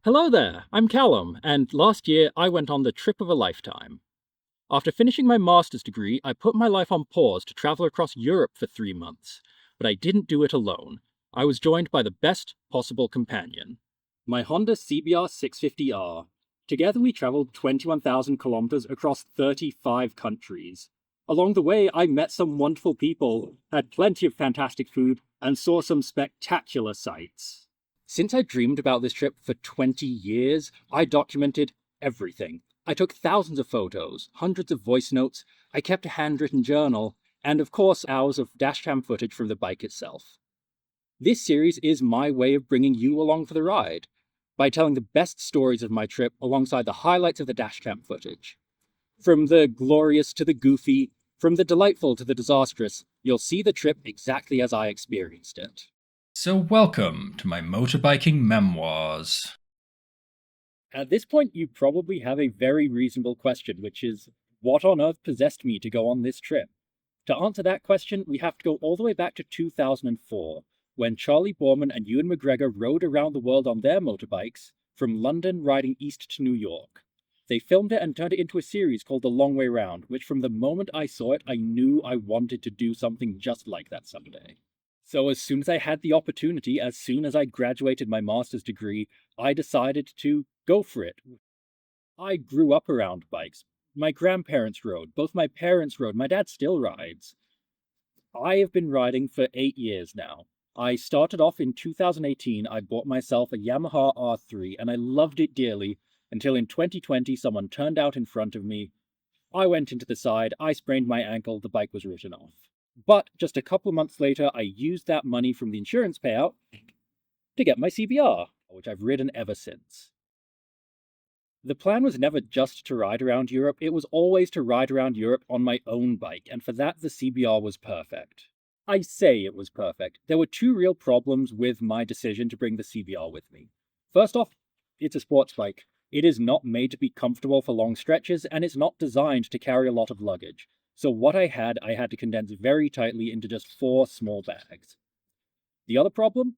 Hello there, I'm Callum, and last year I went on the trip of a lifetime. After finishing my master's degree, I put my life on pause to travel across Europe for 3 months. But I didn't do it alone. I was joined by the best possible companion, my Honda CBR 650R. Together we traveled 21,000 kilometers across 35 countries. Along the way, I met some wonderful people, had plenty of fantastic food, and saw some spectacular sights. Since I dreamed about this trip for 20 years, I documented everything. I took thousands of photos, hundreds of voice notes, I kept a handwritten journal, and of course, hours of dashcam footage from the bike itself. This series is my way of bringing you along for the ride, by telling the best stories of my trip alongside the highlights of the dashcam footage. From the glorious to the goofy, from the delightful to the disastrous, you'll see the trip exactly as I experienced it. So, welcome to my motorbiking memoirs. At this point, you probably have a very reasonable question, which is, what on earth possessed me to go on this trip? To answer that question, we have to go all the way back to 2004, when Charlie Borman and Ewan McGregor rode around the world on their motorbikes, from London riding east to New York. They filmed it and turned it into a series called The Long Way Round, which from the moment I saw it, I knew I wanted to do something just like that someday. So as soon as I had the opportunity, as soon as I graduated my master's degree, I decided to go for it. I grew up around bikes. My grandparents rode, both my parents rode, my dad still rides. I have been riding for 8 years now. I started off in 2018, I bought myself a Yamaha R3 and I loved it dearly until in 2020 someone turned out in front of me. I went into the side, I sprained my ankle, the bike was written off. But just a couple of months later, I used that money from the insurance payout to get my CBR, which I've ridden ever since. The plan was never just to ride around Europe, it was always to ride around Europe on my own bike, and for that the CBR was perfect. I say it was perfect. There were two real problems with my decision to bring the CBR with me. First off, it's a sports bike. It is not made to be comfortable for long stretches, and it's not designed to carry a lot of luggage. So what I had to condense very tightly into just 4 small bags. The other problem?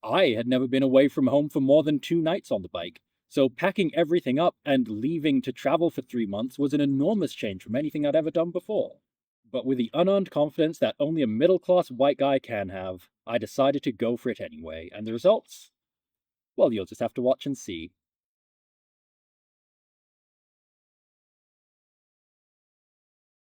I had never been away from home for more than 2 nights on the bike, so packing everything up and leaving to travel for 3 months was an enormous change from anything I'd ever done before. But with the unearned confidence that only a middle-class white guy can have, I decided to go for it anyway, and the results? Well, you'll just have to watch and see.